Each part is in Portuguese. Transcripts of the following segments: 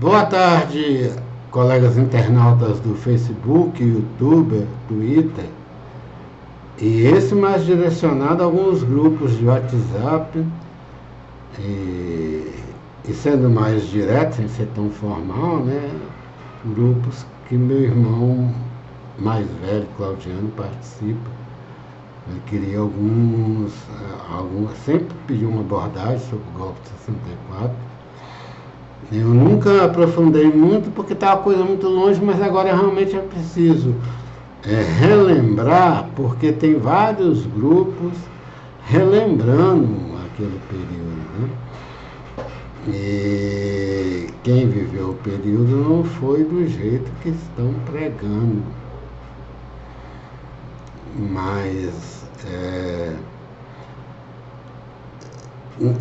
Boa tarde, colegas internautas do Facebook, YouTube, Twitter. E esse mais direcionado a alguns grupos de WhatsApp. E sendo mais direto, sem ser tão formal, né? Grupos que meu irmão mais velho, Claudiano, participa. Ele queria sempre pediu uma abordagem sobre o golpe de 64. Eu nunca aprofundei muito porque está uma coisa muito longe, mas agora realmente é preciso relembrar, porque tem vários grupos relembrando aquele período, né? E quem viveu o período não foi do jeito que estão pregando. Mas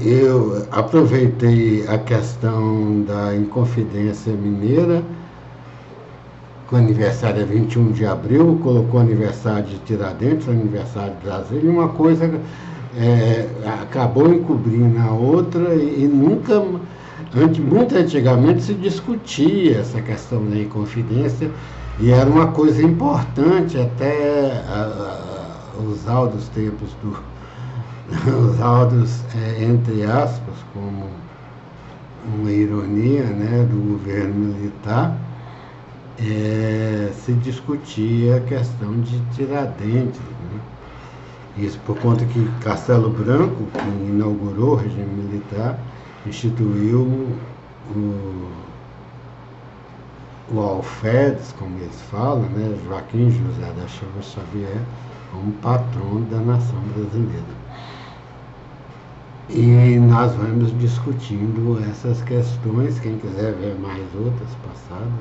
eu aproveitei a questão da Inconfidência Mineira, que o aniversário é 21 de abril, colocou o aniversário de Tiradentes, o aniversário de Brasília, e uma coisa acabou encobrindo a outra e nunca, muito antigamente se discutia essa questão da Inconfidência e era uma coisa importante até os áureos tempos os áudios, entre aspas, como uma ironia, né, do governo militar, se discutia a questão de Tiradentes, né? Isso por conta que Castelo Branco, que inaugurou o regime militar, instituiu o alferes, como eles falam, né, Joaquim José da Silva Xavier, como patrono da nação brasileira. E nós vamos discutindo essas questões, quem quiser ver mais outras passadas.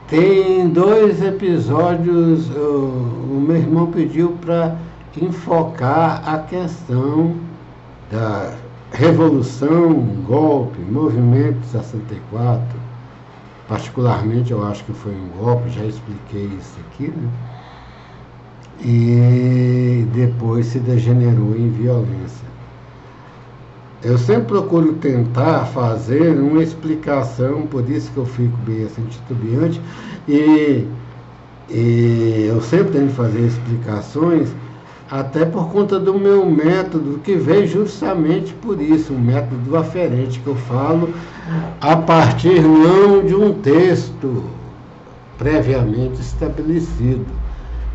Tem 2 episódios, o meu irmão pediu para enfocar a questão da revolução, golpe, movimento 64. Particularmente eu acho que foi um golpe, já expliquei isso aqui, né? E depois se degenerou em violência. Eu sempre procuro tentar fazer uma explicação, por isso que eu fico bem assim titubeante, e eu sempre tento fazer explicações, até por conta do meu método, que veio justamente por isso, um método aferente que eu falo a partir não de um texto previamente estabelecido.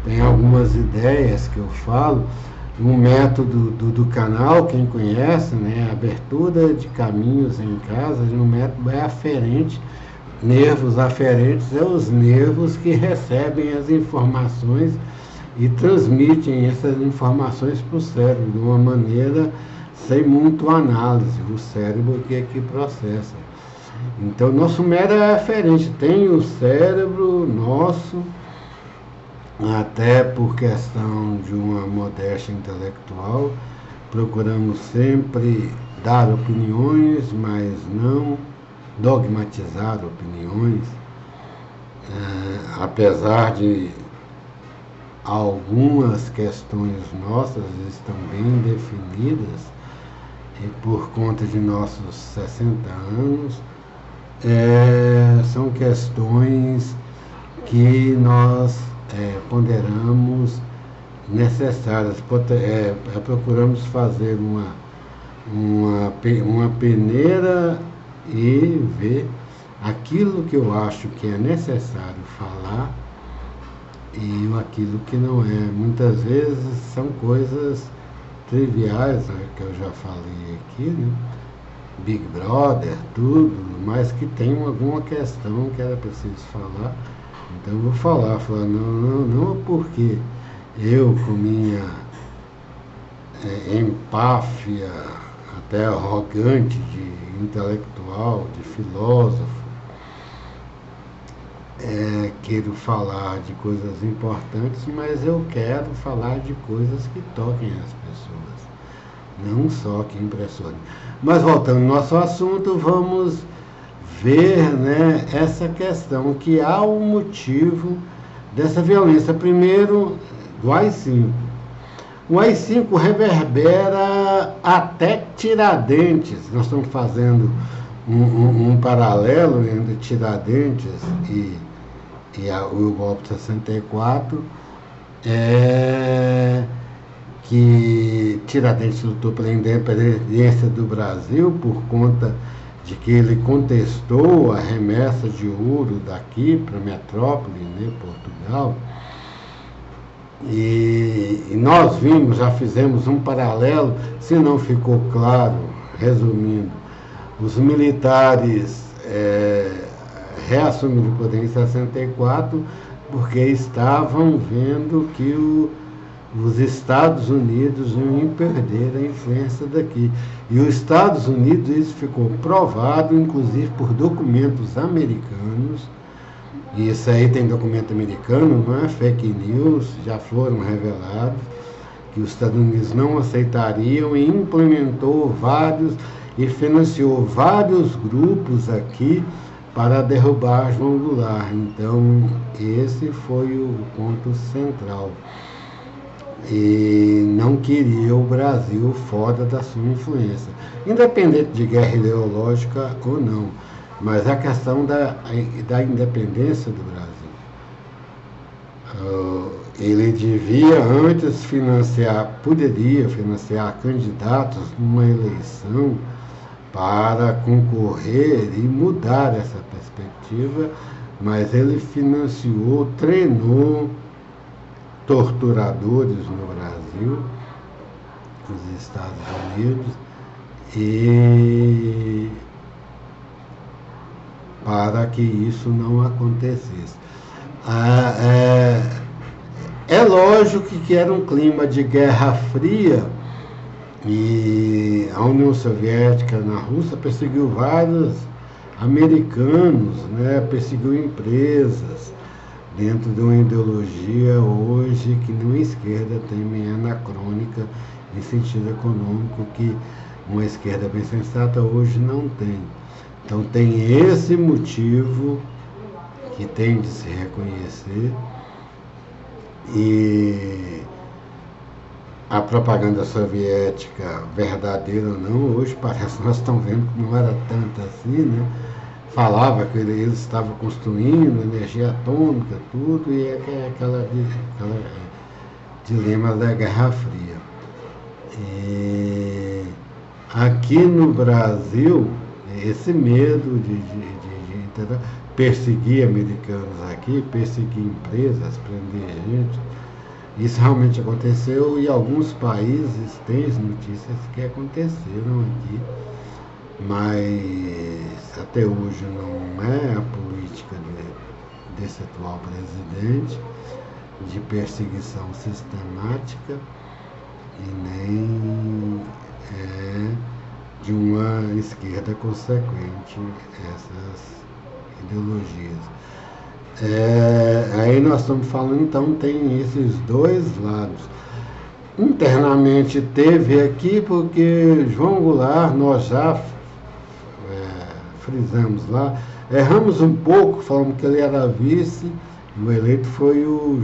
Tem algumas ideias que eu falo, um método do canal, quem conhece, né, abertura de caminhos em casa, um método aferente, nervos aferentes, os nervos que recebem as informações e transmitem essas informações para o cérebro, de uma maneira sem muito análise, o cérebro que processa. Então, nosso método é aferente, tem o cérebro nosso, até por questão de uma modéstia intelectual, procuramos sempre dar opiniões, mas não dogmatizar opiniões, apesar de algumas questões nossas estão bem definidas, e por conta de nossos 60 anos, são questões que nós ponderamos necessárias, procuramos fazer uma peneira e ver aquilo que eu acho que é necessário falar e aquilo que não é. Muitas vezes são coisas triviais, né, que eu já falei aqui, né? Big Brother, tudo, mas que tem alguma questão que era preciso falar. Então eu vou falar não porque eu com minha empáfia até arrogante de intelectual, de filósofo, quero falar de coisas importantes, mas eu quero falar de coisas que toquem as pessoas, não só que impressionem. Mas voltando ao nosso assunto, vamos ver, né, essa questão, que há um motivo dessa violência. Primeiro, do AI-5. O AI-5 reverbera até Tiradentes. Nós estamos fazendo um paralelo entre Tiradentes e o golpe de 64, que Tiradentes lutou pela independência do Brasil por conta de que ele contestou a remessa de ouro daqui para a metrópole, né, Portugal. E nós vimos, já fizemos um paralelo, se não ficou claro, resumindo, os militares reassumiram o poder em 64 porque estavam vendo que os Estados Unidos iam perder a influência daqui. E os Estados Unidos, isso ficou provado, inclusive por documentos americanos, e isso aí tem documento americano, não é fake news, já foram revelados, que os Estados Unidos não aceitariam e implementou vários e financiou vários grupos aqui para derrubar João Goulart. Então, esse foi o ponto central. E não queria o Brasil fora da sua influência, independente de guerra ideológica ou não, mas a questão da independência do Brasil. Ele devia antes poderia financiar candidatos numa eleição para concorrer e mudar essa perspectiva, mas ele financiou, treinou torturadores no Brasil, nos Estados Unidos, e para que isso não acontecesse. É lógico que era um clima de Guerra Fria, e a União Soviética na Rússia perseguiu vários americanos, né, perseguiu empresas, dentro de uma ideologia hoje que na esquerda também é anacrônica em sentido econômico, que uma esquerda bem sensata hoje não tem. Então tem esse motivo que tem de se reconhecer, e a propaganda soviética, verdadeira ou não, hoje parece que nós estamos vendo que não era tanto assim, né? Falava que eles estavam construindo energia atômica, tudo, e aquela dilema da Guerra Fria. E aqui no Brasil, esse medo de perseguir americanos aqui, perseguir empresas, prender gente, isso realmente aconteceu, e alguns países têm notícias que aconteceram aqui, mas até hoje não é a política desse atual presidente de perseguição sistemática, e nem de uma esquerda consequente essas ideologias. Aí nós estamos falando, então, tem esses dois lados. Internamente teve aqui, porque João Goulart, nós já frisamos lá, erramos um pouco, falamos que ele era vice, o eleito foi o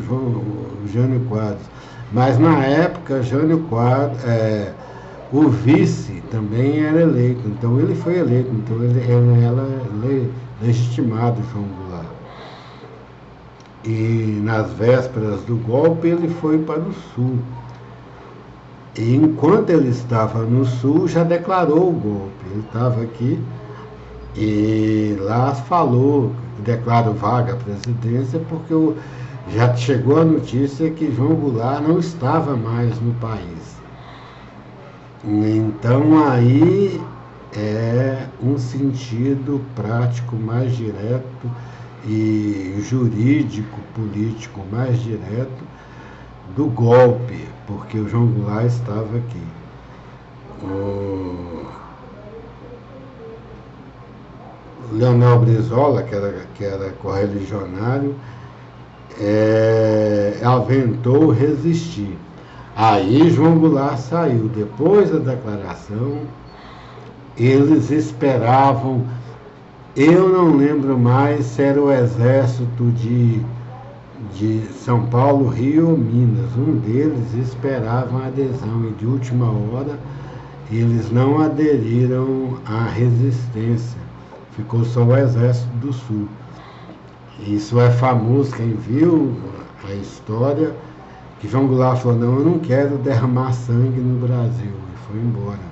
Jânio Quadros. Mas na época, Jânio Quadros, o vice também era eleito, então ele foi eleito, então ele era legitimado, João Goulart. E nas vésperas do golpe ele foi para o Sul. E enquanto ele estava no Sul, já declarou o golpe. Ele estava aqui e lá falou, declarou vaga à presidência, porque já chegou a notícia que João Goulart não estava mais no país. Então aí é um sentido prático mais direto e jurídico, político mais direto do golpe, porque o João Goulart estava aqui. O Leonel Brizola, que era correligionário, aventou resistir. Aí João Goulart saiu. Depois da declaração, eles esperavam, eu não lembro mais se era o exército de São Paulo, Rio, Minas. Um deles esperava uma adesão e de última hora eles não aderiram à resistência. Ficou só o Exército do Sul. Isso é famoso, quem viu a história, que João Goulart falou, não, eu não quero derramar sangue no Brasil, e foi embora.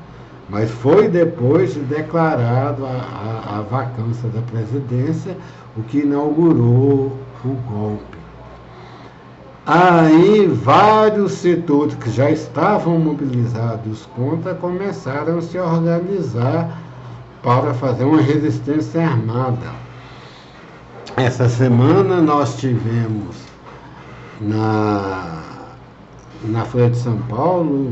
Mas foi depois declarado a vacância da presidência, o que inaugurou o golpe. Aí vários setores que já estavam mobilizados contra começaram a se organizar para fazer uma resistência armada. Essa semana nós tivemos na Folha de São Paulo,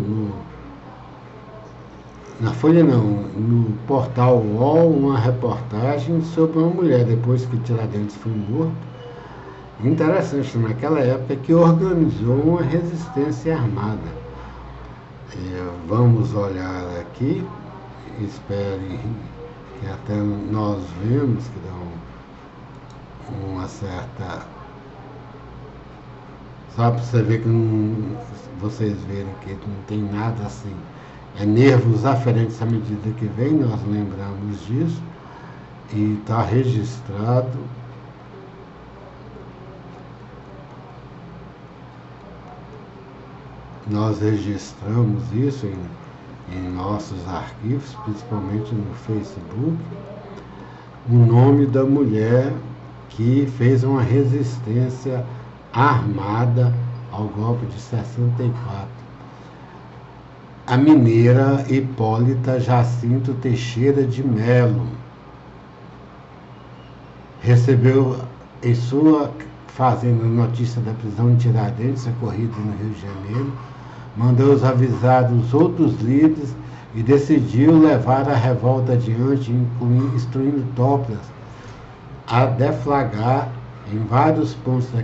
no portal UOL, uma reportagem sobre uma mulher, depois que Tiradentes foi morto, interessante, naquela época, que organizou uma resistência armada. Vamos olhar aqui, espere que até nós vemos que dá uma certa... Só para você ver que vocês verem que não tem nada assim. É nervos aferentes à medida que vem, nós lembramos disso, e está registrado. Nós registramos isso em nossos arquivos, principalmente no Facebook, o nome da mulher que fez uma resistência armada ao golpe de 64. A mineira Hipólita Jacinto Teixeira de Melo recebeu em sua fazenda notícia da prisão de Tiradentes, ocorrida no Rio de Janeiro, mandou os avisados outros líderes e decidiu levar a revolta adiante, instruindo tropas a deflagrar em vários pontos da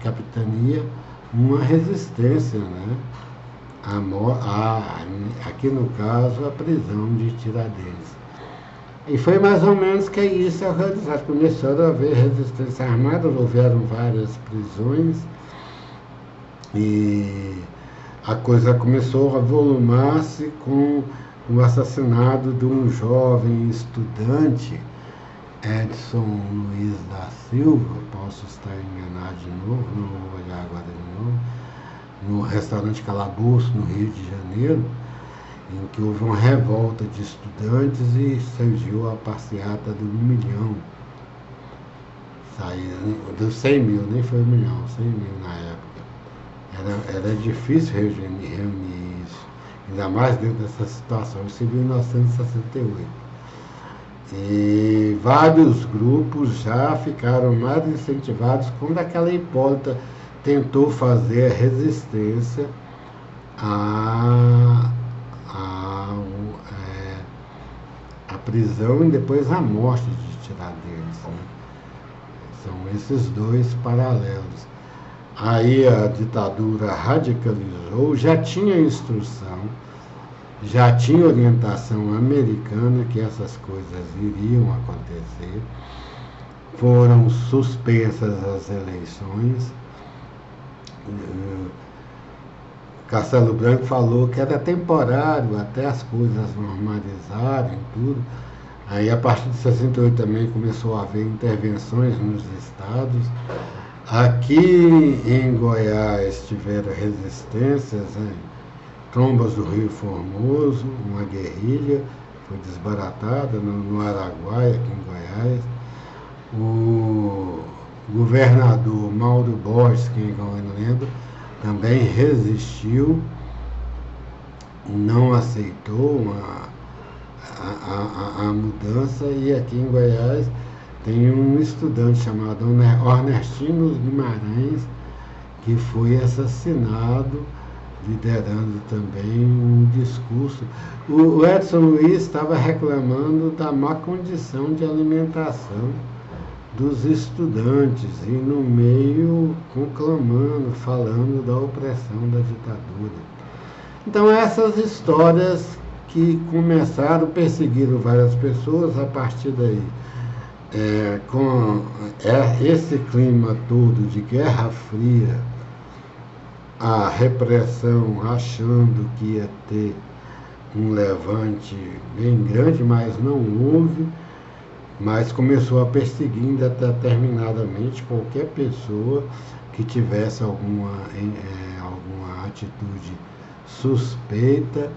capitania uma resistência, né? Aqui no caso, a prisão de Tiradentes. E foi mais ou menos que isso organizado. Começou a haver resistência armada, houveram várias prisões e a coisa começou a volumar-se com o assassinato de um jovem estudante, Edson Luiz da Silva, posso estar enganado de novo, não vou olhar agora de novo, no restaurante Calabouço, no Rio de Janeiro, em que houve uma revolta de estudantes e surgiu a passeata do 1 milhão. Dos 100 mil, nem foi 1 milhão, 100 mil na época. Era difícil reunir isso, ainda mais dentro dessa situação. Isso em 1968. E vários grupos já ficaram mais incentivados quando aquela Hipólita tentou fazer resistência à prisão e depois à morte de Tiradentes, né? São esses dois paralelos. Aí a ditadura radicalizou, já tinha instrução, já tinha orientação americana que essas coisas iriam acontecer, foram suspensas as eleições. Castelo Branco falou que era temporário até as coisas normalizarem tudo. Aí a partir de 68 também começou a haver intervenções nos estados. Aqui em Goiás tiveram resistências, né? Trombas do Rio Formoso, uma guerrilha foi desbaratada no Araguaia, aqui em Goiás. O governador Mauro Borges, quem não lembra, também resistiu, não aceitou a mudança, e aqui em Goiás tem um estudante chamado Ernestino Guimarães, que foi assassinado, liderando também um discurso. O Edson Luiz estava reclamando da má condição de alimentação dos estudantes e no meio conclamando, falando da opressão da ditadura. Então essas histórias que começaram, perseguiram várias pessoas a partir daí. com esse clima todo de Guerra Fria, a repressão achando que ia ter um levante bem grande, mas não houve, mas começou a perseguir indeterminadamente qualquer pessoa que tivesse alguma atitude suspeita,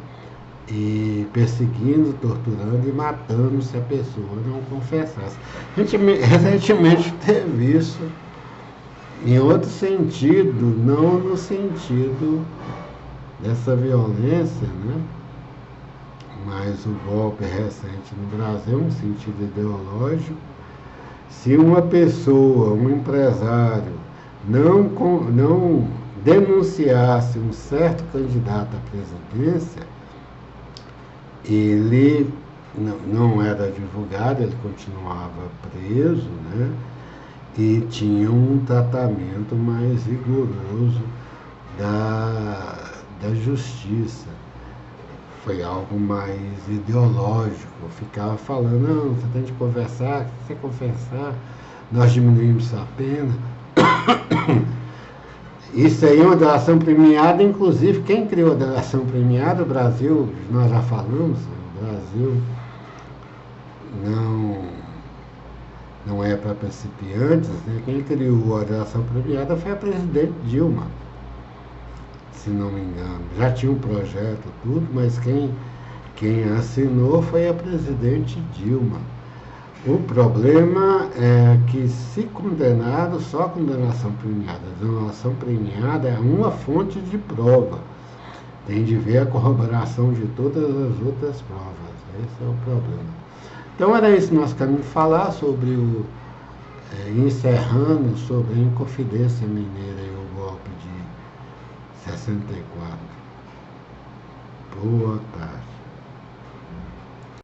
e perseguindo, torturando e matando se a pessoa não confessasse. Recentemente teve isso em outro sentido, não no sentido dessa violência, né? Mas o golpe recente no Brasil, no sentido ideológico, se uma pessoa, um empresário, não denunciasse um certo candidato à presidência, ele não era divulgado, ele continuava preso, né? E tinha um tratamento mais rigoroso da justiça. Foi algo mais ideológico. Eu ficava falando, não, você tem de conversar, se você confessar, nós diminuímos a pena. Isso aí é uma delação premiada, inclusive quem criou a delação premiada, o Brasil, nós já falamos, o Brasil não é para principiantes, né? Quem criou a delação premiada foi a presidente Dilma, se não me engano. Já tinha um projeto tudo, mas quem assinou foi a presidente Dilma. O problema é que, se condenado, só condenação premiada. A condenação premiada é uma fonte de prova. Tem de ver a corroboração de todas as outras provas. Esse é o problema. Então era isso que nós queremos falar sobre encerrando sobre a Inconfidência Mineira e o golpe de 64. Boa tarde.